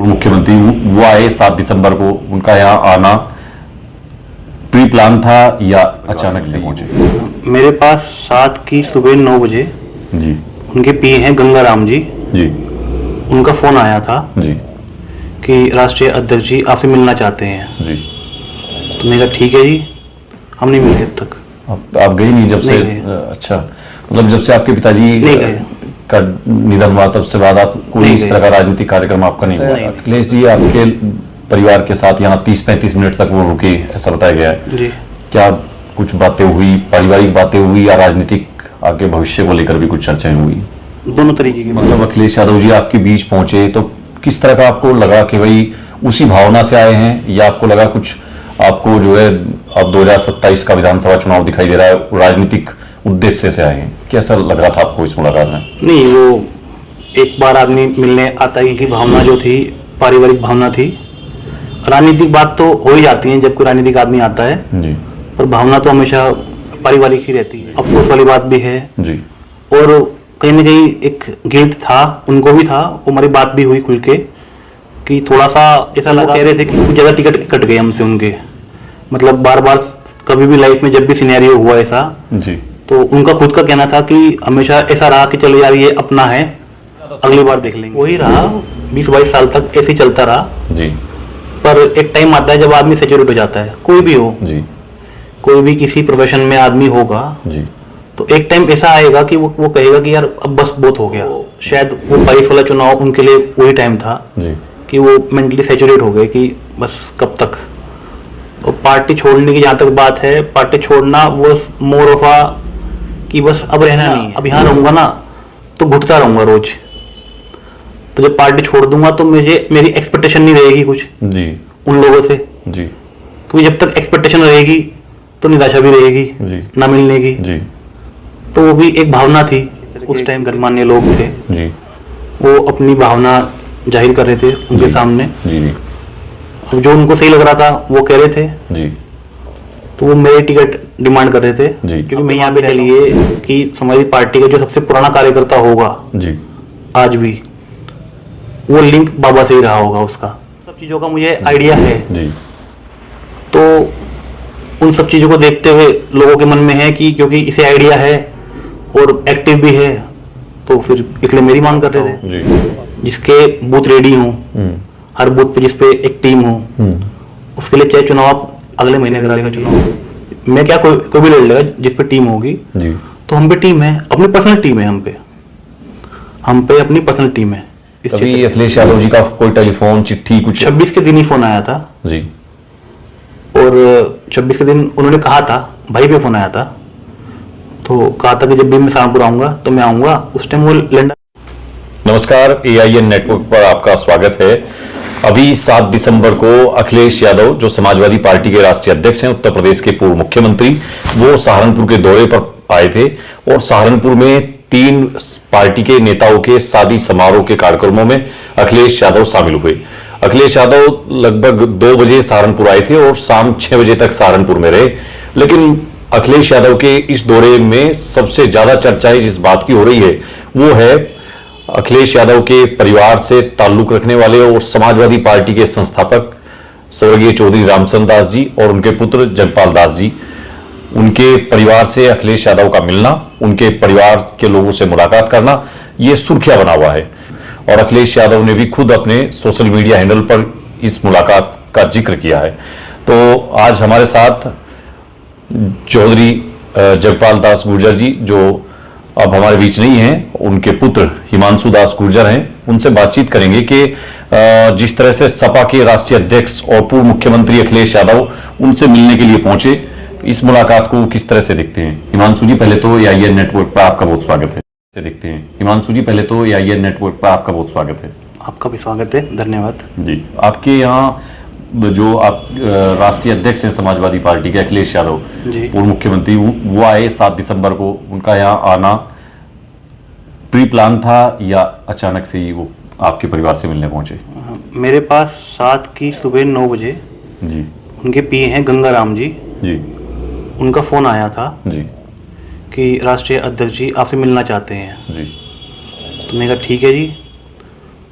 मुख्यमंत्री वो आए 7 दिसंबर को, उनका यहाँ आना प्री प्लान था या अचानक से पहुंचे? मेरे पास 7 की सुबह 9 बजे जी उनके पीए हैं गंगाराम जी, उनका फोन आया था जी कि राष्ट्रीय अध्यक्ष जी आपसे मिलना चाहते हैं जी। तो मैंने कहा ठीक है जी, हम नहीं मिले अब तक। आप गए नहीं जब से? अच्छा, मतलब जब से आपके पिताजी का निधन हुआ तब से बाद आप कोई इस तरह का राजनीतिक कार्यक्रम आपका नहीं हुआ? अखिलेश जी आपके परिवार के साथ यहाँ 30-35 मिनट तक वो रुके, ऐसा बताया गया है जी। क्या कुछ बातें हुई, पारिवारिक बातें हुई या राजनीतिक आगे भविष्य को लेकर भी कुछ चर्चाएं हुई? दोनों तरीके की। मतलब अखिलेश यादव जी आपके बीच पहुंचे तो किस तरह का आपको लगा कि भाई उसी भावना से आए हैं, या आपको लगा कुछ आपको जो है अब 2027 का विधानसभा चुनाव दिखाई दे रहा है, राजनीतिक उद्देश्य से आए हैं? कैसा लग रहा था आपको इस मुलाकात में? नहीं, वो एक बार आदमी मिलने आता ही की भावना जो थी पारिवारिक भावना थी। राजनीतिक बात तो हो ही जाती है जब कोई राजनीतिक आदमी आता है जी, पर भावना तो हमेशा पारिवारिक ही रहती है। अफसोस वाली बात भी है जी, और कहीं ना कहीं एक गिल्ट था, उनको भी था, हमारी बात भी हुई खुल के कि थोड़ा सा ऐसा लगा, कह रहे थे कि कुछ ज़्यादा टिकट कट गए हमसे उनके, मतलब बार बार कभी भी लाइफ में जब भी सिनेरियो हुआ ऐसा जी, तो उनका खुद का कहना था कि हमेशा ऐसा रहा कि चलो यार ये अपना है, अगली बार देख लेंगे। वही रहा, 20-22 साल तक ऐसे ही चलता रहा जी। पर एक टाइम आता है जब आदमी सेचुरेट हो जाता है, कोई भी हो जी, कोई भी किसी प्रोफेशन में आदमी होगा जी, तो एक टाइम ऐसा आएगा कि वो कहेगा कि यार अब बस बहुत हो गया। शायद वो 22 वाला चुनाव उनके लिए वही टाइम था जी, कि वो मेंटली सेचुरेट हो गए कि बस कब तक। तो पार्टी छोड़ने की जहाँ तक बात है, पार्टी छोड़ना वो मोर ऑफ आ कि बस अब रहना नहीं, अब यहाँ रहूंगा ना तो घुटता रहूंगा रोज। तो जब पार्टी छोड़ दूंगा तो मेरी एक्सपेक्टेशन नहीं रहेगी कुछ जी उन लोगों से जी, क्योंकि जब तक एक्सपेक्टेशन रहेगी तो निराशा भी रहेगी जी, ना मिलने की जी। तो वो भी एक भावना थी, उस टाइम गणमान्य लोग थे जी, वो अपनी भावना जाहिर कर रहे थे उनके सामने जी जी। अब जो उनको सही लग रहा था वो कह रहे थे जी, तो वो मेरे टिकट डिमांड कर रहे थे जी, क्योंकि मैं यहाँ पे रह लिए कि समाजवादी पार्टी का जो सबसे पुराना कार्यकर्ता होगा जी आज भी, वो लिंक बाबा से ही रहा होगा, उसका सब चीजों का मुझे आइडिया है जी। तो उन सब चीजों को देखते हुए लोगों के मन में है कि क्योंकि इसे आइडिया है और एक्टिव भी है, तो फिर इसलिए मेरी मांग कर रहे थे जी। जिसके बूथ रेडी हूँ, हर बूथ पे जिसपे एक टीम हो, उसके लिए चाहे चुनाव आप अगले महीने करा लेगा चुनाव, मैं क्या कोई भी लड़ लेगा जिसपे टीम होगी जी। तो हम पे टीम है, अपनी पर्सनल टीम है, हम पे अपनी पर्सनल टीम है। अभी अखिलेश यादव जी का कोई टेलीफोन चिट्ठी कुछ? 26 के दिन ही फोन आया था जी, और 26 के दिन उन्होंने कहा था, भाई पे फोन आया था, तो कहा था कि जब भी मैं सहारनपुर आऊंगा तो मैं आऊंगा। उस टाइम वो लंदन। नमस्कार, AIN नेटवर्क पर आपका स्वागत है। अभी 7 दिसंबर को अखिलेश यादव जो समाजवादी पार्टी के राष्ट्रीय अध्यक्ष हैं, उत्तर प्रदेश के पूर्व मुख्यमंत्री, वो सहारनपुर के दौरे पर आए थे और सहारनपुर में 3 पार्टी के नेताओं के शादी समारोह के कार्यक्रमों में अखिलेश यादव शामिल हुए। अखिलेश यादव लगभग 2 बजे सहारनपुर आए थे और शाम 6 बजे तक सहारनपुर में रहे। लेकिन अखिलेश यादव के इस दौरे में सबसे ज्यादा चर्चाएं जिस बात की हो रही है वो है अखिलेश यादव के परिवार से ताल्लुक रखने वाले और समाजवादी पार्टी के संस्थापक स्वर्गीय चौधरी रामचंद्र दास जी और उनके पुत्र जगपाल दास जी, उनके परिवार से अखिलेश यादव का मिलना, उनके परिवार के लोगों से मुलाकात करना, ये सुर्खियां बना हुआ है। और अखिलेश यादव ने भी खुद अपने सोशल मीडिया हैंडल पर इस मुलाकात का जिक्र किया है। तो आज हमारे साथ चौधरी जगपाल दास गुर्जर जी, जो अब हमारे बीच नहीं हैं, उनके पुत्र हिमांशु दास गुर्जर हैं। उनसे बातचीत करेंगे कि जिस तरह से सपा के राष्ट्रीय अध्यक्ष और पूर्व मुख्यमंत्री अखिलेश यादव उनसे मिलने के लिए पहुंचे, इस मुलाकात को किस तरह से देखते हैं। हिमांशु जी, पहले तो AIN नेटवर्क पर आपका बहुत स्वागत है। से देखते हैं हिमांशु जी, पहले तो AIN नेटवर्क पर आपका बहुत स्वागत है। आपका भी स्वागत है, धन्यवाद जी। आपके यहाँ जो आप राष्ट्रीय अध्यक्ष हैं समाजवादी पार्टी के अखिलेश यादव, पूर्व मुख्यमंत्री, वो आए 7 दिसंबर को, उनका यहाँ आना प्री प्लान था या अचानक से ही वो आपके परिवार से मिलने पहुंचे? मेरे पास 7 की सुबह 9 बजे जी उनके पीए हैं गंगाराम जी, उनका फोन आया था जी कि राष्ट्रीय अध्यक्ष जी आपसे मिलना चाहते हैं जी। तो मैंने कहा ठीक है जी,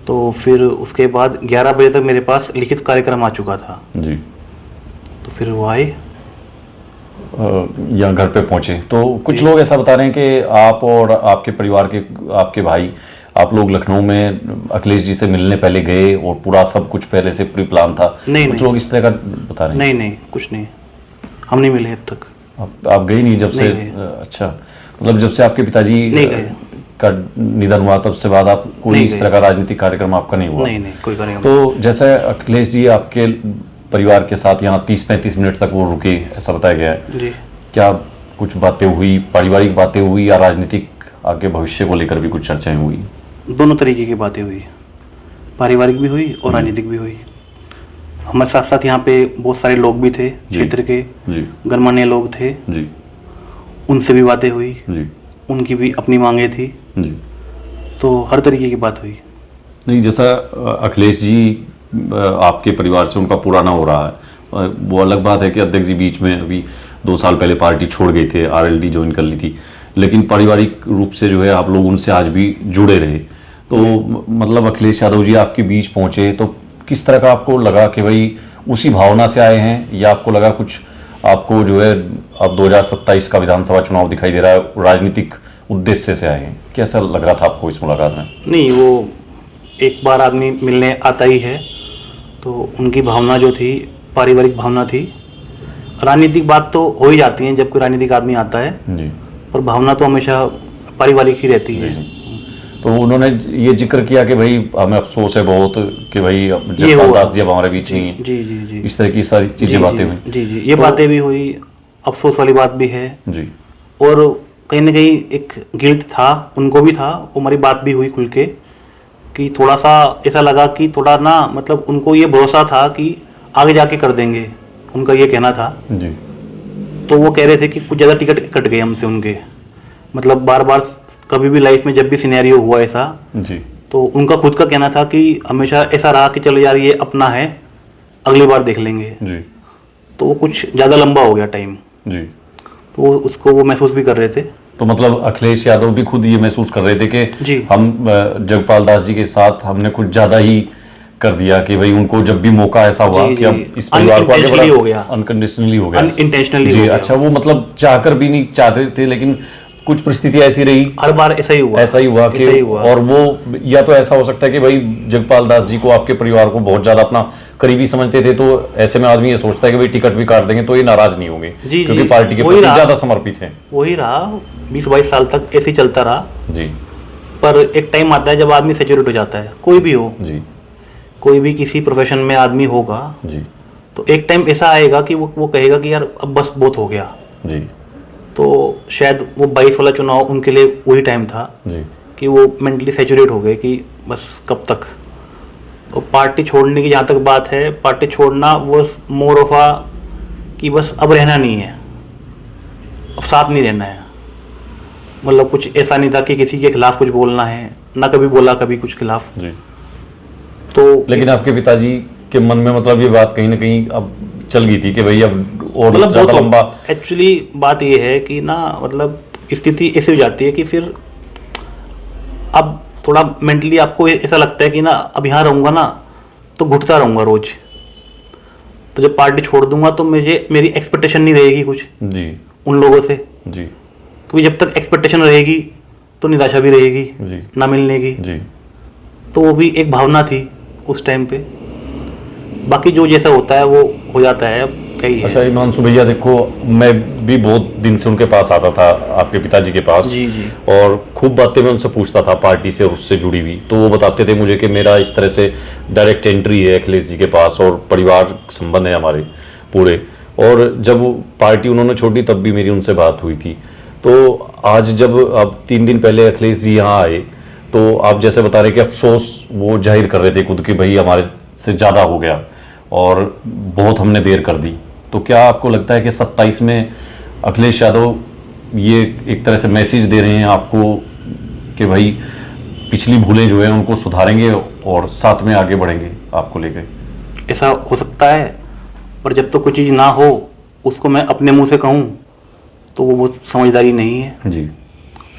तो फिर उसके बाद 11 बजे तक मेरे पास लिखित कार्यक्रम आ चुका था। जी। तो फिर वो आए, यहाँ घर पे पहुंचे तो कुछ लोग ऐसा बता रहे हैं कि आप और आपके परिवार के, आपके भाई, आप लोग लखनऊ में अखिलेश जी से मिलने पहले गए और पूरा सब कुछ पहले से प्री प्लान था। कुछ लोग इस तरह का बता रहे हैं। नहीं, कुछ नहीं, हम नहीं मिले अब तक। आप गए नहीं जब से? अच्छा, मतलब जब से आपके पिताजी का निधन हुआ तब से बाद आप कोई इस तरह का राजनीतिक कार्यक्रम आपका नहीं हुआ? नहीं, कोई कार्यक्रम। तो जैसे अखिलेश जी आपके परिवार के साथ यहाँ 30-35 मिनट तक वो रुके, ऐसा बताया गया है जी। क्या कुछ बातें हुई, पारिवारिक बातें हुई या राजनीतिक आगे भविष्य को लेकर भी कुछ चर्चाएं हुई? दोनों तरीके की बातें हुई, पारिवारिक भी हुई और राजनीतिक भी हुई। हमारे साथ साथ यहाँ पे बहुत सारे लोग भी थे, क्षेत्र के गणमान्य लोग थे जी। उनसे भी बातें हुई जी। उनकी भी अपनी मांगे थी जी। तो हर तरीके की बात हुई। नहीं, जैसा अखिलेश जी आपके परिवार से उनका पुराना हो रहा है, वो अलग बात है कि अध्यक्ष जी बीच में अभी 2 साल पहले पार्टी छोड़ गए थे, आरएलडी ज्वाइन कर ली थी, लेकिन पारिवारिक रूप से जो है आप लोग उनसे आज भी जुड़े रहे। तो मतलब अखिलेश यादव जी आपके बीच पहुंचे तो किस तरह का आपको लगा कि भाई उसी भावना से आए हैं, या आपको लगा कुछ आपको जो है अब 2027 का विधानसभा चुनाव दिखाई दे रहा है, राजनीतिक उद्देश्य से आए हैं? कैसा लग रहा था आपको इस मुलाकात में? नहीं, वो एक बार आदमी मिलने आता ही है तो उनकी भावना जो थी पारिवारिक भावना थी। राजनीतिक बात तो हो ही जाती है जब कोई राजनीतिक आदमी आता है जी। पर भावना तो हमेशा पारिवारिक ही रहती है। तो उन्होंने ये जिक्र किया कि भाई हमें अफसोस है बहुत कि भाई जगपाल दास जी अब हमारे बीच नहीं है। जी। इस तरह की सारी चीजें बातें हुई जी। ये बातें भी हुई, अफसोस वाली बात भी है जी। और कहीं ना कहीं एक गिल्ट था, उनको भी था, हमारी बात भी हुई खुल के कि थोड़ा सा ऐसा लगा कि थोड़ा ना, मतलब उनको ये भरोसा था कि आगे जाके कर देंगे, उनका ये कहना था जी। तो वो कह रहे थे कि कुछ ज़्यादा टिकट कट गए हमसे उनके, मतलब बार बार कभी भी लाइफ में जब भी सिनेरियो हुआ ऐसा जी, तो उनका खुद का कहना था कि हमेशा ऐसा रहा कि चलो यार ये अपना है, अगली बार देख लेंगे जी। तो वो कुछ ज़्यादा लंबा हो गया टाइम जी, तो उसको वो महसूस भी कर रहे थे। तो मतलब अखिलेश यादव भी खुद ये महसूस कर रहे थे कि हम जगपाल दास जी के साथ हमने कुछ ज़्यादा ही कर दिया कि भाई उनको जब भी मौका ऐसा हुआ कि अब इस परिवार को आगे बढ़ा, हो गया, अनकंडीशनली हो गया, अनइंटेंशनली जी। अच्छा, वो मतलब चाहकर भी नहीं चाहते थे, लेकिन कुछ परिस्थितियां ऐसी रही, हर बार ऐसा ही हुआ कि और वो या तो ऐसा हो सकता है कि भाई जगपाल दास जी को, आपके परिवार को बहुत ज्यादा अपना करीबी समझते थे, तो ऐसे में आदमी ये सोचता है कि भाई टिकट भी काट देंगे तो ये नाराज नहीं होंगे क्योंकि पार्टी के प्रति ज्यादा समर्पित हैं। वही रहा 20-22 साल तक ऐसे ही चलता रहा जी। पर एक टाइम आता है जब आदमी सैचुरेट हो जाता है, कोई भी हो जी, कोई भी किसी प्रोफेशन में आदमी होगा जी, तो एक टाइम ऐसा आएगा कि वो कहेगा कि यार अब बस बहुत हो गया जी। तो शायद वो 22 वाला चुनाव उनके लिए वही टाइम था जी, कि वो मेंटली सैचुरेट हो गए कि बस कब तक। तो पार्टी छोड़ने की जहाँ तक बात है, पार्टी छोड़ना वो मोर ऑफ आ कि बस अब रहना नहीं है, अब साथ नहीं रहना है, मतलब कुछ ऐसा नहीं था कि किसी के खिलाफ कुछ बोलना है, ना कभी बोला कभी कुछ खिलाफ जी। तो लेकिन आपके पिताजी के मन में मतलब ये बात कहीं ना कहीं अब चल गई थी कि भाई अब और मतलब ज्यादा लंबा। एक्चुअली बात ये है कि ना, मतलब स्थिति ऐसी हो जाती है कि फिर अब थोड़ा मेंटली आपको ऐसा लगता है कि ना अब यहाँ रहूँगा ना तो घुटता रहूँगा रोज, तो जब पार्टी छोड़ दूंगा तो मेरी एक्सपेक्टेशन नहीं रहेगी कुछ जी उन लोगों से जी, क्योंकि जब तक एक्सपेक्टेशन रहेगी तो निराशा भी रहेगी जी, ना मिलने की जी। तो वो भी एक भावना थी उस टाइम पे, बाकी जो जैसा होता है वो हो जाता है, अब कहीं। अच्छा हिमांशु भैया, देखो मैं भी बहुत दिन से उनके पास आता था, आपके पिताजी के पास जी जी, और खूब बातें मैं उनसे पूछता था पार्टी से और उससे जुड़ी हुई, तो वो बताते थे मुझे कि मेरा इस तरह से डायरेक्ट एंट्री है अखिलेश जी के पास और परिवार संबंध है हमारे पूरे। और जब पार्टी उन्होंने छोड़ी तब भी मेरी उनसे बात हुई थी। तो आज जब अब 3 दिन पहले अखिलेश जी यहाँ आए तो आप जैसे बता रहे कि अफसोस वो जाहिर कर रहे थे खुद कि भाई हमारे से ज़्यादा हो गया और बहुत हमने देर कर दी। तो क्या आपको लगता है कि 27 में अखिलेश यादव ये एक तरह से मैसेज दे रहे हैं आपको कि भाई पिछली भूलें जो है उनको सुधारेंगे और साथ में आगे बढ़ेंगे आपको लेकर? ऐसा हो सकता है, पर जब तो कोई चीज़ ना हो उसको मैं अपने मुंह से कहूँ तो वो बहुत समझदारी नहीं है जी,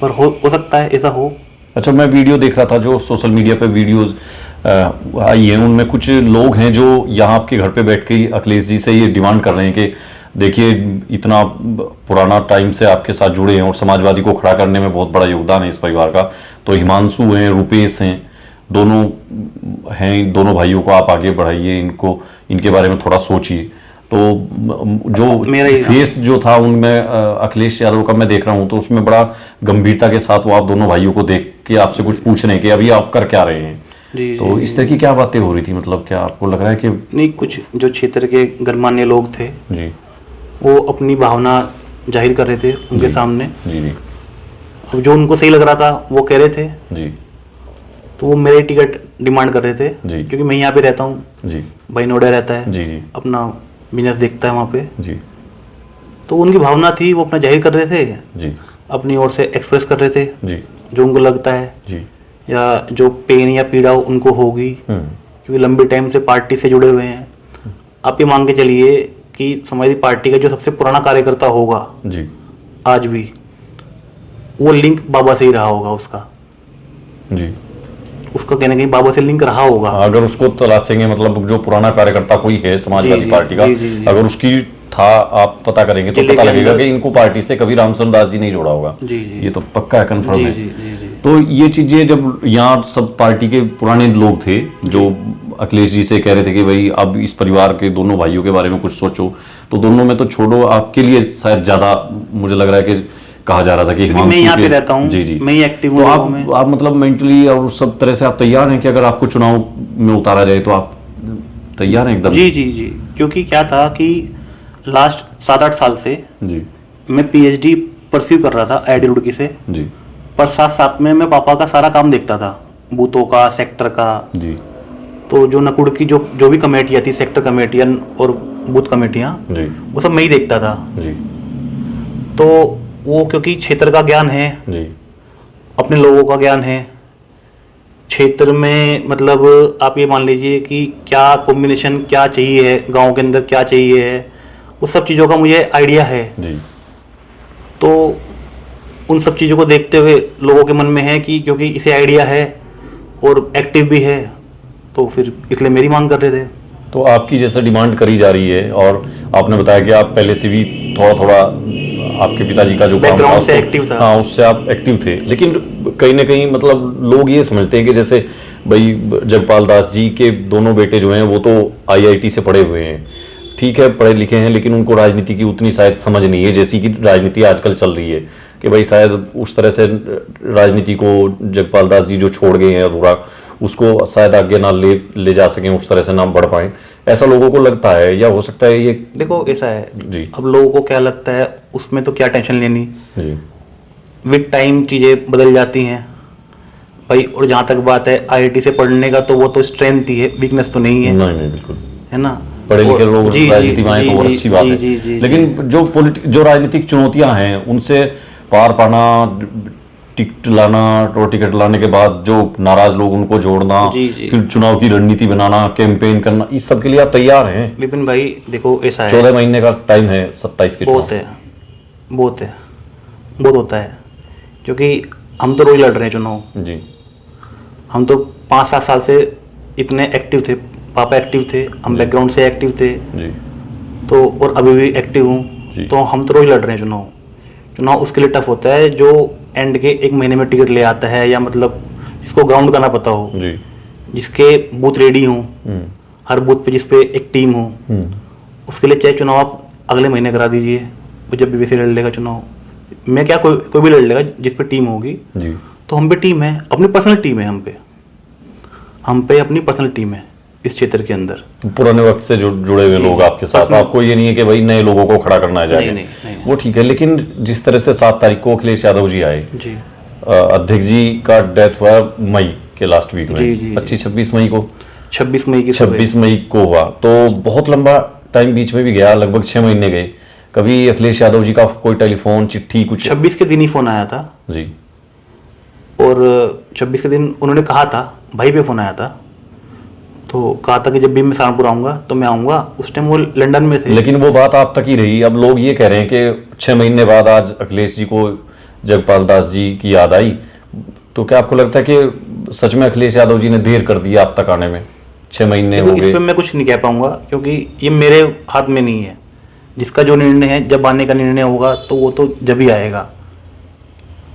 पर हो सकता है ऐसा हो। अच्छा, मैं वीडियो देख रहा था जो सोशल मीडिया पे वीडियोस आइए, उनमें कुछ लोग हैं जो यहाँ आपके घर पे बैठ के अखिलेश जी से ये डिमांड कर रहे हैं कि देखिए इतना पुराना टाइम से आपके साथ जुड़े हैं और समाजवादी को खड़ा करने में बहुत बड़ा योगदान है इस परिवार का। तो हिमांशु हैं, रुपेश हैं, दोनों हैं, दोनों भाइयों को आप आगे बढ़ाइए, इनको इनके बारे में थोड़ा सोचिए। तो जो फेस जो था उनमें अखिलेश यादव का मैं देख रहा हूँ तो उसमें बड़ा गंभीरता के साथ वो आप दोनों भाइयों को देख के आपसे कुछ पूछ रहे हैं कि अभी आप कर क्या रहे हैं। तो इस तरह की क्या बातें हो रही थी, मतलब क्या आपको लग रहा है कि नहीं, कुछ जो क्षेत्र के गणमान्य लोग थे जी वो अपनी भावना जाहिर कर रहे थे उनके सामने। जी जी अब जो उनको सही लग रहा था वो कह रहे थे जी। तो वो मेरे टिकट डिमांड कर रहे थे जी। क्योंकि मैं यहाँ पे रहता हूँ जी, भाई नोएडा रहता है जी जी अपना बिजनेस देखता है वहाँ पे। जी तो उनकी भावना थी, वो अपना जाहिर कर रहे थे जी अपनी ओर से एक्सप्रेस कर रहे थे जी जो उनको लगता है जी या जो पेन या पीड़ा उनको होगी क्योंकि लंबे टाइम से पार्टी से जुड़े हुए हैं। आप ये मान के चलिए कि समाजवादी पार्टी का जो सबसे पुराना कार्यकर्ता होगा जी आज भी, वो लिंक बाबा से ही रहा होगा उसका जी। उसका कहने कहीं बाबा से लिंक रहा होगा। अगर उसको तलाशेंगे, मतलब जो पुराना कार्यकर्ता कोई है समाजवादी पार्टी का, अगर उसकी था आप पता करेंगे तो पता लगेगा कि इनको पार्टी से कभी रामचंद्र दास जी नहीं जोड़ा होगा। ये तो पक्का है, कंफर्म है। तो ये चीजें जब यहाँ सब पार्टी के पुराने लोग थे जो अखिलेश जी से कह रहे थे कि भाई अब इस परिवार के दोनों भाइयों के बारे में कुछ सोचो, तो दोनों में तो छोड़ो, आपके लिए शायद ज्यादा मुझे लग रहा है कि कहा जा रहा था कि मैं यहाँ पे रहता हूँ, जी जी मैं ही एक्टिव हूँ। तो आप मतलब मेंटली और सब तरह से आप तैयार हैं कि अगर आपको चुनाव में उतारा जाए तो आप तैयार हैं एकदम? जी जी जी। क्योंकि क्या था कि लास्ट 7-8 साल से जी मैं पीएचडी परस्यू कर रहा था आईआईटी रुड़की से जी, पर साथ साथ में मैं पापा का सारा काम देखता था, बूथों का, सेक्टर का जी। तो जो नकुड़ की जो भी कमेटियाँ थी, सेक्टर कमेटियाँ और बूथ कमेटियाँ, जी वो सब मैं ही देखता था जी। तो वो क्योंकि क्षेत्र का ज्ञान है जी, अपने लोगों का ज्ञान है क्षेत्र में, मतलब आप ये मान लीजिए कि क्या कॉम्बिनेशन क्या चाहिए है गांव के अंदर, क्या चाहिए है, उस सब चीज़ों का मुझे आइडिया है जी। तो उन सब चीज़ों को देखते हुए लोगों के मन में है कि क्योंकि इसे आइडिया है और एक्टिव भी है तो फिर इसलिए मेरी मांग कर रहे थे। तो आपकी जैसे डिमांड करी जा रही है और आपने बताया कि आप पहले से भी थोड़ा थोड़ा आपके पिताजी का जो बैकग्राउंड से एक्टिव था, हाँ उससे आप एक्टिव थे, लेकिन कहीं ना कहीं मतलब लोग ये समझते हैं कि जैसे भाई जगपाल दास जी के दोनों बेटे जो हैं वो तो आईआईटी से पढ़े हुए हैं, ठीक है पढ़े लिखे हैं, लेकिन उनको राजनीति की उतनी शायद समझ नहीं है जैसी कि राजनीति आजकल चल रही है कि भाई शायद उस तरह से राजनीति को जगपाल दास जी जो छोड़ गए हैं अधूरा, उसको शायद आगे ना ले जा सकें, उस तरह से ना बढ़ पाए, ऐसा लोगों को लगता है या हो सकता है ये? देखो ऐसा है जी, अब लोगों को क्या लगता है उसमें तो क्या टेंशन लेनी जी, विद टाइम चीज़ें बदल जाती हैं भाई। और जहाँ तक बात है आईआईटी से पढ़ने का तो वो तो स्ट्रेंथ ही है, वीकनेस तो नहीं है। नहीं बिल्कुल है ना, पढ़े लिखे लोग राजनीति में आए तो बहुत अच्छी बात है, लेकिन जो राजनीतिक चुनौतियां हैं उनसे पार पाना, टिकट लाना और टिकट लाने के बाद जो नाराज लोग उनको जोड़ना, फिर चुनाव की रणनीति बनाना, कैंपेन करना, इस सब के लिए आप तैयार हैं? विपिन भाई देखो ऐसा है, 14 महीने का टाइम है, 27 के बहुत है, बहुत होता है क्योंकि हम तो रोज लड़ रहे हैं चुनाव जी। हम तो 5-7 साल से इतने एक्टिव थे, पापा एक्टिव थे, हम बैकग्राउंड से एक्टिव थे जी। तो और अभी भी एक्टिव हूँ, तो हम तो रोज लड़ रहे हैं चुनाव उसके लिए टफ होता है जो एंड के 1 महीने में टिकट ले आता है, या मतलब जिसको ग्राउंड करना पता हो जी, जिसके बूथ रेडी हो, हर बूथ पे जिसपे एक टीम हो, उसके लिए चाहे चुनाव आप अगले महीने करा दीजिए, वो जब भी वैसे लड़ लेगा चुनाव, मैं क्या कोई भी लड़ लेगा जिस पे टीम होगी जी। तो हम पे टीम है, अपनी पर्सनल टीम है, हम पे अपनी पर्सनल टीम है इस क्षेत्र के अंदर, पुराने वक्त से जुड़े हुए लोग आपके साथ, आपको ये नहीं है कि भाई नए लोगों को खड़ा करना है जाके, नहीं। वो ठीक है, लेकिन जिस तरह से 7 तारीख को अखिलेश यादव जी आए जी, अध्यक्ष जी का डेथ हुआ मई के लास्ट वीक में, 26 मई को 26 मई को हुआ, तो बहुत लंबा टाइम बीच में भी गया, लगभग 6 महीने गए, कभी अखिलेश यादव जी का कोई टेलीफोन चिट्ठी कुछ? 26 के दिन ही फोन आया था जी, और 26 के दिन उन्होंने कहा था, भाई पे फोन आया था, तो कहा था कि जब भी मैं सहारनपुर आऊंगा तो मैं आऊंगा, उस टाइम वो लंदन में थे, लेकिन वो बात आप तक ही रही। अब लोग ये कह रहे हैं कि 6 महीने बाद आज अखिलेश जी को जगपाल दास जी की याद आई, तो क्या आपको लगता है कि सच में अखिलेश यादव जी ने देर कर दिया आप तक आने में? 6 महीने हो इस गए। पे मैं कुछ नहीं कह पाऊंगा क्योंकि ये मेरे हाथ में नहीं है। जिसका जो निर्णय है, जब आने का निर्णय होगा तो वो तो जब ही आएगा,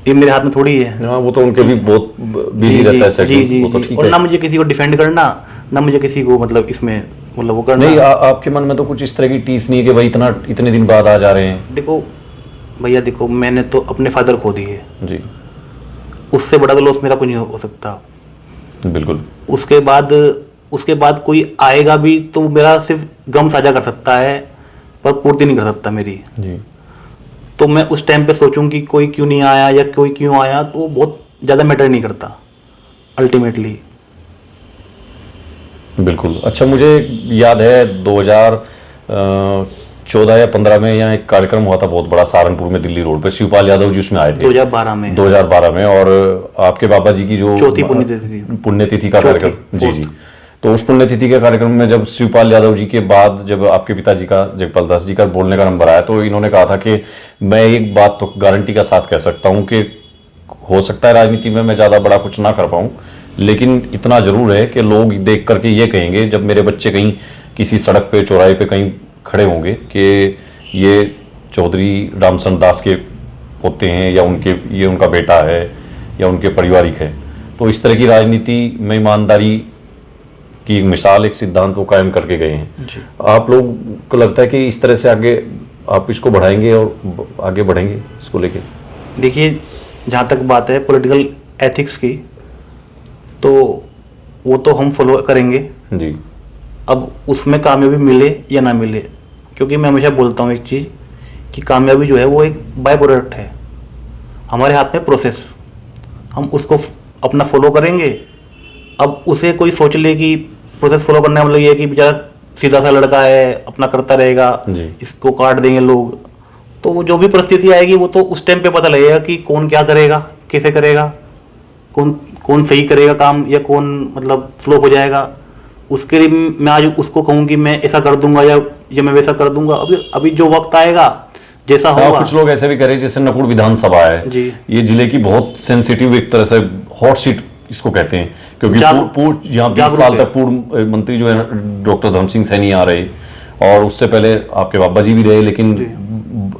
ये मेरे हाथ में थोड़ी है। हाँ, वो तो उनके भी बहुत बिजी रहता है शेड्यूल, वो तो ठीक और है। ना मुझे किसी को डिफेंड करना, ना मुझे किसी को मतलब इसमें मतलब वो करना। नहीं, आपके मन में तो कुछ इस तरह की टीस नहीं है कि भाई इतने दिन बाद आ जा रहे हैं? देखो भैया, देखो मैंने तो अपने फादर खो दिए जी, उससे बड़ा तो लॉस मेरा कुछ नहीं हो सकता। बिल्कुल। उसके बाद कोई आएगा भी तो मेरा सिर्फ गम साझा कर सकता है, पर पूर्ति नहीं कर सकता मेरी। जी, तो मैं उस टाइम पे सोचूं कि कोई क्यों नहीं आया या कोई क्यों आया, तो वो बहुत ज़्यादा मैटर नहीं करता अल्टीमेटली। बिल्कुल। अच्छा, मुझे याद है 2014 या 15 में यहाँ एक कार्यक्रम हुआ था बहुत बड़ा सहारनपुर में, दिल्ली रोड पे। शिवपाल यादव जी उसमें आए थे 2012 में। 2012 में, और आपके बाबा जी की जो चौथी पुण्यतिथि का कार्यक्रम। जी जी। तो उस पुण्यतिथि के कार्यक्रम में जब शिवपाल यादव जी के बाद जब आपके पिताजी का, जगपाल दास जी का बोलने का नंबर आया, तो इन्होंने कहा था कि मैं एक बात तो गारंटी का साथ कह सकता हूं कि हो सकता है राजनीति में मैं ज़्यादा बड़ा कुछ ना कर पाऊं, लेकिन इतना जरूर है कि लोग देख करके ये कहेंगे जब मेरे बच्चे कहीं किसी सड़क पे, चौराहे पे कहीं खड़े होंगे कि ये चौधरी रामचंद्र दास के होते हैं, या ये उनका बेटा है, या उनके पारिवारिक है। तो इस तरह की राजनीति में ईमानदारी की एक मिसाल, एक सिद्धांत वो कायम करके गए हैं। आप लोग को लगता है कि इस तरह से आगे आप इसको बढ़ाएंगे और आगे बढ़ेंगे इसको लेके? देखिए, जहाँ तक बात है पॉलिटिकल एथिक्स की, तो वो तो हम फॉलो करेंगे जी। अब उसमें कामयाबी मिले या ना मिले, क्योंकि मैं हमेशा बोलता हूँ एक चीज़ कि कामयाबी जो है वो एक बाय प्रोडक्ट है, हमारे हाथ में प्रोसेस, हम उसको अपना फॉलो करेंगे। अब उसे कोई सोच ले कि प्रोसेस फॉलो करने का मतलब ये है कि बेचारा सीधा सा लड़का है, अपना करता रहेगा, इसको काट देंगे लोग, तो जो भी परिस्थिति आएगी वो तो उस टाइम पे पता लगेगा कि कौन क्या करेगा, कैसे करेगा, कौन सही करेगा काम, या कौन मतलब फ्लॉप हो जाएगा। उसके लिए मैं आज उसको कहूँ कि मैं ऐसा कर दूंगा या मैं वैसा कर दूंगा, अभी जो वक्त आएगा जैसा होगा। कुछ लोग ऐसे भी करें, जैसे नकुड़ विधानसभा है जी, ये जिले की बहुत सेंसिटिव एक तरह से हॉट सीट इसको कहते हैं, क्योंकि यहाँ 20 साल तक पूर्व मंत्री जो है डॉक्टर धर्म सिंह सैनी आ रहे, और उससे पहले आपके बाबा जी भी रहे, लेकिन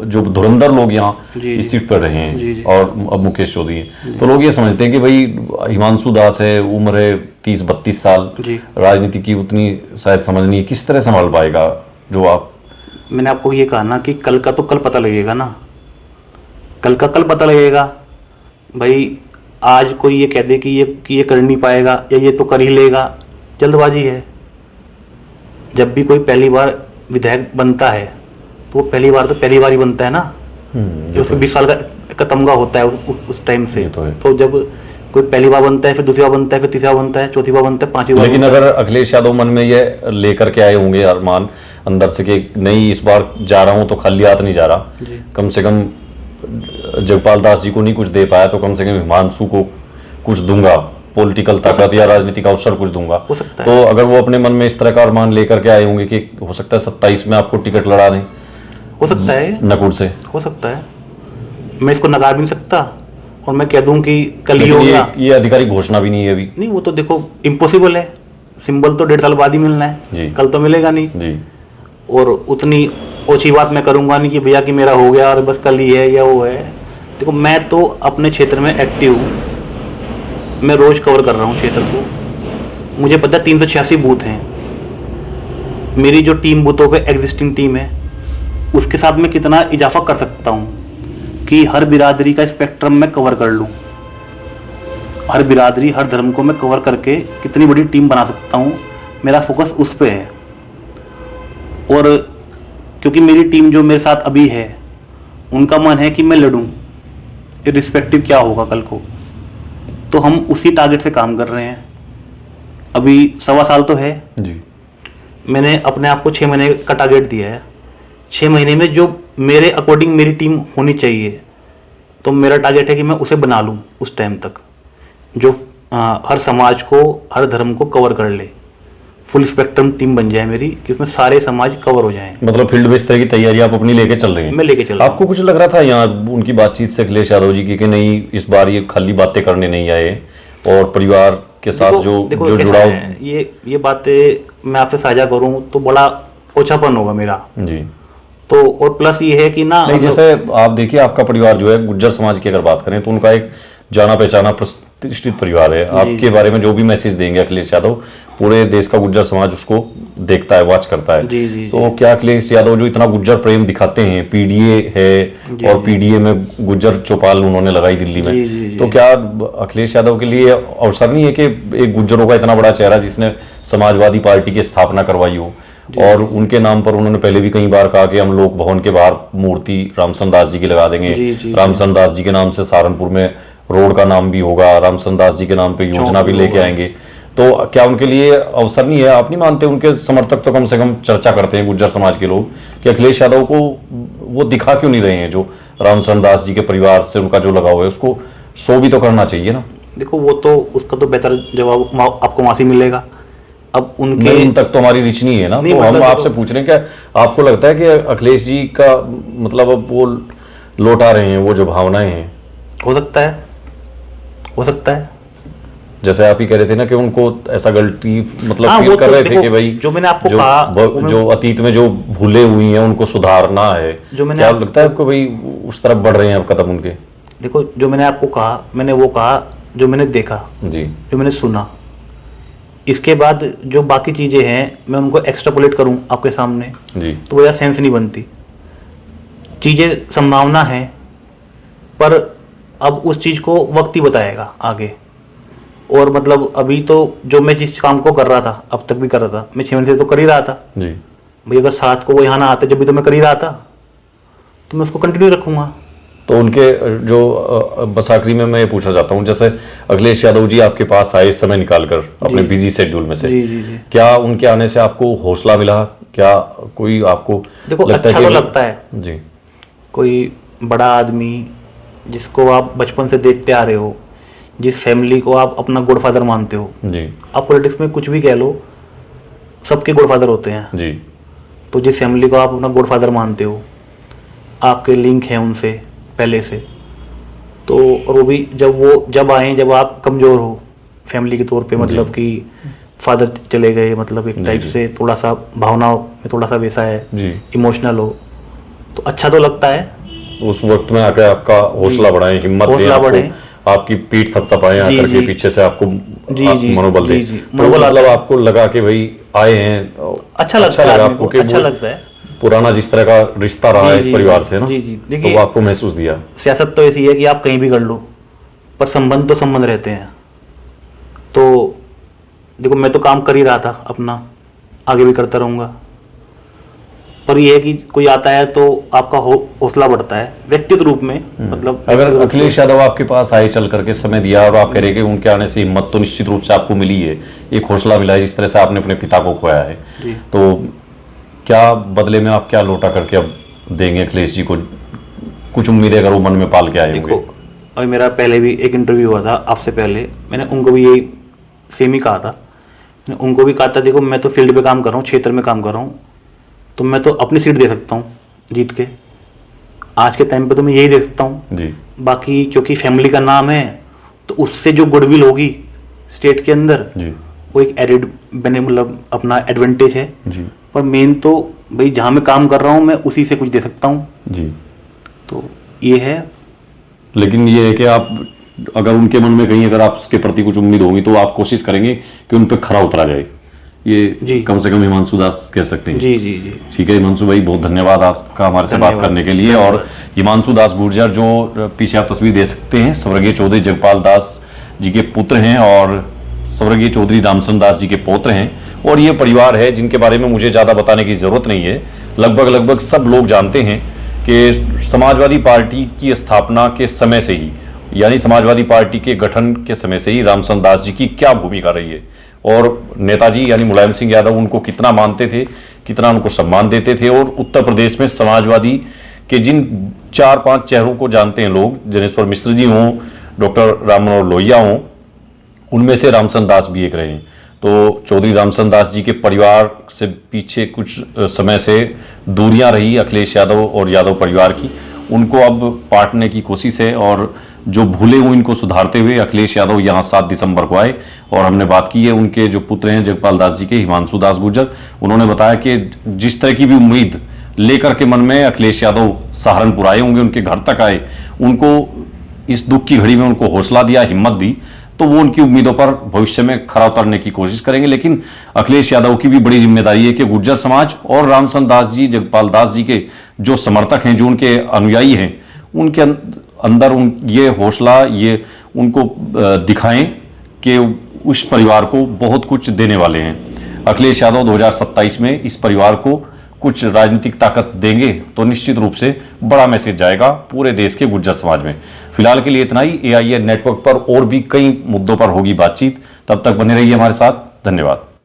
जो धुरंधर लोग यहाँ इस सीट पर रहे हैं, और अब मुकेश चौधरी हैं। तो लोग ये समझते हैं कि भाई हिमांशु दास है, उम्र है 30-32 साल, राजनीति की उतनी शायद समझ नहीं है, किस तरह संभाल पाएगा? जो आप, मैंने आपको ये कहा ना कि कल का तो कल पता लगेगा ना, कल का कल पता लगेगा। भाई आज कोई ये कह दे कि ये कर नहीं पाएगा या ये तो कर ही लेगा, जल्दबाजी है। जब भी कोई पहली बार विधायक बनता है तो वो पहली बार ही बनता है ना, तो उसमें 20 साल का तमगा होता है उस टाइम से। तो जब कोई पहली बार बनता है, फिर दूसरी बार बनता है, फिर तीसरी बार बनता है, चौथी बार बनता है, पांचवी बार। लेकिन अगर अखिलेश यादव मन में ये लेकर के आए होंगे अरमान अंदर से कि नहीं, इस बार जा रहा हूं तो खाली हाथ नहीं जा रहा, कम से कम जगपाल दास जी को नहीं कुछ दे पाया तो कम से कम हिमांशु को कुछ दूंगा, पॉलिटिकल ताकत या राजनीतिक अवसर कुछ दूंगा, तो अगर वो अपने मन में इस तरह का अरमान लेकर के आए होंगे कि हो सकता है 27 में आपको टिकट लड़ा दें, हो सकता है नकुड़ से, हो सकता है, मैं इसको नकार भी नहीं सकता और मैं कह दूं कि कल ही होगा। ये आधिकारिक घोषणा भी नहीं है अभी। नहीं, वो तो देखो इम्पॉसिबल है, सिंबल तो 1.5 साल बाद ही मिलना है, कल तो मिलेगा नहीं जी। और उतनी ओछी बात मैं करूंगा नहीं कि भैया कि मेरा हो गया और बस कल ही है या वो है। देखो मैं तो अपने क्षेत्र में एक्टिव हूँ, मैं रोज कवर कर रहा हूँ क्षेत्र को, मुझे पता है 386 बूथ हैं, मेरी जो टीम बूथों पे एग्जिस्टिंग टीम है उसके साथ मैं कितना इजाफा कर सकता हूँ कि हर बिरादरी का स्पेक्ट्रम में कवर कर लूँ, हर बिरादरी हर धर्म को मैं कवर करके कितनी बड़ी टीम बना सकता हूँ, मेरा फोकस उस पे है। और क्योंकि मेरी टीम जो मेरे साथ अभी है उनका मन है कि मैं लड़ूं इर्रिस्पेक्टिव क्या होगा कल को, तो हम उसी टारगेट से काम कर रहे हैं। अभी 1.25 साल तो है जी। मैंने अपने आप को 6 महीने का टारगेट दिया है, 6 महीने में जो मेरे अकॉर्डिंग मेरी टीम होनी चाहिए, तो मेरा टारगेट है कि मैं उसे बना लूं उस टाइम तक, जो हर समाज को हर धर्म को कवर कर ले, फुल स्पेक्ट्रम टीम बन जाए मेरी, कि उसमें सारे समाज कवर हो जाएं। मतलब फील्ड में इस तरह की तैयारी आप अपनी लेके चल रहे हैं? मैं लेके चल रहा हूं। आपको कुछ लग रहा था यहाँ उनकी बातचीत से अखिलेश यादव जी की कि नहीं इस बार ये खाली बातें करने नहीं आए, और परिवार के साथ जो देखो जुड़ाव। ये बातें मैं आपसे साझा करूं तो बड़ा ओछापन होगा मेरा जी। तो और प्लस ये है कि ना नहीं, जैसे आप देखिए आपका परिवार जो है गुज्जर समाज की अगर बात करें तो उनका एक जाना पहचाना प्रतिष्ठित परिवार है। आपके बारे में जो भी मैसेज देंगे अखिलेश यादव, पूरे देश का गुज्जर समाज उसको देखता है, वॉच करता है। तो क्या अखिलेश यादव जो इतना गुज्जर प्रेम दिखाते हैं, पीडीए है और पीडीए में गुज्जर चौपाल उन्होंने लगाई दिल्ली में, तो क्या अखिलेश यादव के लिए अवसर नहीं है कि एक गुज्जरों का इतना बड़ा चेहरा जिसने समाजवादी पार्टी की स्थापना करवाई हो, और उनके नाम पर उन्होंने पहले भी कई बार कहा कि हम लोक भवन के बाहर मूर्ति रामचंद्र दास जी की लगा देंगे, रामचंद्र दास जी के नाम से सहारनपुर में रोड का नाम भी होगा, रामचंद्र दास जी के नाम पे योजना भी लेके आएंगे, तो क्या उनके लिए अवसर नहीं है? आप नहीं मानते? उनके समर्थक तो कम से कम चर्चा करते हैं गुज्जर समाज के लोग कि अखिलेश यादव को वो दिखा क्यों नहीं रहे हैं, जो रामचंद्र दास जी के परिवार से उनका जो लगाव है उसको शो भी तो करना चाहिए ना। देखो वो तो उसका तो बेहतर जवाब आपको वहां से मिलेगा। अब उनके उन तक तो हमारी रीच नहीं है ना, तो हम आपसे पूछ रहे हैं क्या आपको लगता है कि अखिलेश जी का मतलब अब वो लौटा रहे हैं वो जो भावनाएं हैं? हो सकता है, हो सकता है। जैसे आप ही कह रहे थे ना कि उनको ऐसा गलती मतलब फील कर रहे थे कि भाई जो मैंने आपको कहा जो अतीत में जो भूले हुई हैं उनको सुधारना है, क्या लगता है आपको भाई उस तरफ बढ़ रहे हैं अब कदम उनके? देखो जो मैंने आपको कहा, मैंने वो कहा जो मैंने देखा जी, जो मैंने सुना। इसके बाद जो बाकी चीजें हैं मैं उनको एक्स्ट्रापोलेट करूं आपके सामने जी, तो वो सेंस नहीं बनती। चीजें संभावना है पर अब उस चीज को वक्त ही बताएगा आगे। और मतलब अभी तो जो मैं जिस काम को कर रहा था, अब तक भी कर रहा था, मैं 6 महीने से तो कर ही रहा था जी भाई। अगर 7 को वो यहाँ ना आते जब भी तो मैं कर ही रहा था, तो मैं उसको कंटिन्यू रखूंगा। तो उनके जो बस आखिरी में मैं ये पूछना चाहता हूँ, जैसे अखिलेश यादव जी आपके पास आए समय निकालकर अपने बिजी शेड्यूल में से, जी। क्या उनके आने से आपको हौसला मिला? क्या कोई आपको देखो लगता अच्छा तो लगता है जी, कोई बड़ा आदमी जिसको आप बचपन से देखते आ रहे हो, जिस फैमिली को आप अपना गॉडफादर मानते हो जी, आप पॉलिटिक्स में कुछ भी कह लो, सबके गॉडफादर होते हैं जी, तो जिस फैमिली को आप अपना गॉडफादर मानते हो, आपके लिंक हैं उनसे पहले से, तो और वो भी जब आए जब आप कमज़ोर हो फैमिली के तौर पे, मतलब कि फादर चले गए, मतलब एक टाइप से थोड़ा सा भावनाओं में थोड़ा सा वैसा है, इमोशनल हो, तो अच्छा तो लगता है। उस वक्त में आकर आपका हौसला बढ़ाएं, हिम्मत दें, आपकी पीठ थपथपाएं आकर के पीछे से आपको मनोबल दे, तो मतलब आपको लगा कि भाई आए हैं, अच्छा लगा आपको, अच्छा लगता है। पुराना जिस तरह का रिश्ता रहा है इस परिवार से ना, तो वो आपको महसूस दिया। सियासत तो ऐसी है कि आप कहीं भी कर लो पर संबंध तो संबंध रहते हैं। तो देखो मैं तो काम कर ही रहा था अपना, आगे भी करता रहूंगा, पर यह है कि कोई आता है तो आपका हौसला बढ़ता है व्यक्तिगत रूप में। मतलब अगर अखिलेश यादव आपके पास आए, चल करके समय दिया, और आप कह रहे कि उनके आने से हिम्मत तो निश्चित रूप से आपको मिली है, एक हौसला मिला है जिस तरह से आपने अपने पिता को खोया है, तो क्या बदले में आप क्या लौटा करके अब देंगे अखिलेश जी को? कुछ उम्मीदें अगर वो मन में पाल के आए होंगे। अभी मेरा पहले भी एक इंटरव्यू हुआ था आपसे पहले, मैंने उनको भी यही सेम ही कहा था। मैंने उनको भी कहा था देखो मैं तो फील्ड पे काम कर रहा हूँ, क्षेत्र में काम कर रहा हूँ, तो मैं तो अपनी सीट दे सकता हूँ जीत के, आज के टाइम पे तो मैं यही दे सकता हूँ जी। बाकी क्योंकि फैमिली का नाम है तो उससे जो गुडविल होगी स्टेट के अंदर जी, वो एक एडिड बने, मतलब अपना एडवांटेज है जी। पर मेन तो भाई जहाँ मैं काम कर रहा हूँ मैं उसी से कुछ दे सकता हूँ जी, तो ये है। लेकिन ये है कि आप अगर उनके मन में कहीं अगर आपके प्रति कुछ उम्मीद होगी तो आप कोशिश करेंगे कि उन पर खरा उतरा जाए, ये जी कम से कम हिमांशु दास कह सकते हैं। जी जी जी ठीक है हिमांशु भाई, बहुत धन्यवाद आपका हमारे से बात करने के लिए। और हिमांशु दास गुर्जर जो पीछे आप तस्वीर दे सकते हैं, स्वर्गीय चौधरी जगपाल दास जी के पुत्र हैं और स्वर्गीय चौधरी रामचंद्र दास जी के पौत्र हैं। और ये परिवार है जिनके बारे में मुझे ज़्यादा बताने की ज़रूरत नहीं है, लगभग सब लोग जानते हैं कि समाजवादी पार्टी की स्थापना के समय से ही, यानी समाजवादी पार्टी के गठन के समय से ही रामचंद्र दास जी की क्या भूमिका रही है, और नेताजी यानी मुलायम सिंह यादव उनको कितना मानते थे, कितना उनको सम्मान देते थे। और उत्तर प्रदेश में समाजवादी के जिन 4-5 चेहरों को जानते हैं लोग, जनेश्वर मिश्र जी हों, डॉक्टर राम मनोहर लोहिया हों, उनमें से रामचंद्र दास भी एक रहे हैं। तो चौधरी रामचंद्र दास जी के परिवार से पीछे कुछ समय से दूरियां रही अखिलेश यादव और यादव परिवार की, उनको अब पाटने की कोशिश है। और जो भूले हुए इनको सुधारते हुए अखिलेश यादव यहां 7 दिसंबर को आए और हमने बात की है उनके जो पुत्र हैं जगपाल दास जी के, हिमांशु दास गुर्जर। उन्होंने बताया कि जिस तरह की भी उम्मीद लेकर के मन में अखिलेश यादव सहारनपुर आए होंगे, उनके घर तक आए, उनको इस दुख की घड़ी में उनको हौसला दिया, हिम्मत दी, तो वो उनकी उम्मीदों पर भविष्य में खरा उतरने की कोशिश करेंगे। लेकिन अखिलेश यादव की भी बड़ी जिम्मेदारी है कि गुर्जर समाज और रामचंद्र दास जी, जगपाल दास जी के जो समर्थक हैं, जो उनके अनुयायी हैं, उनके अंदर ये हौसला, ये उनको दिखाएं कि उस परिवार को बहुत कुछ देने वाले हैं। अखिलेश यादव 2027 में इस परिवार को कुछ राजनीतिक ताकत देंगे तो निश्चित रूप से बड़ा मैसेज जाएगा पूरे देश के गुर्जर समाज में। फिलहाल के लिए इतना ही। AIN नेटवर्क पर और भी कई मुद्दों पर होगी बातचीत। तब तक बने रहिए हमारे साथ। धन्यवाद।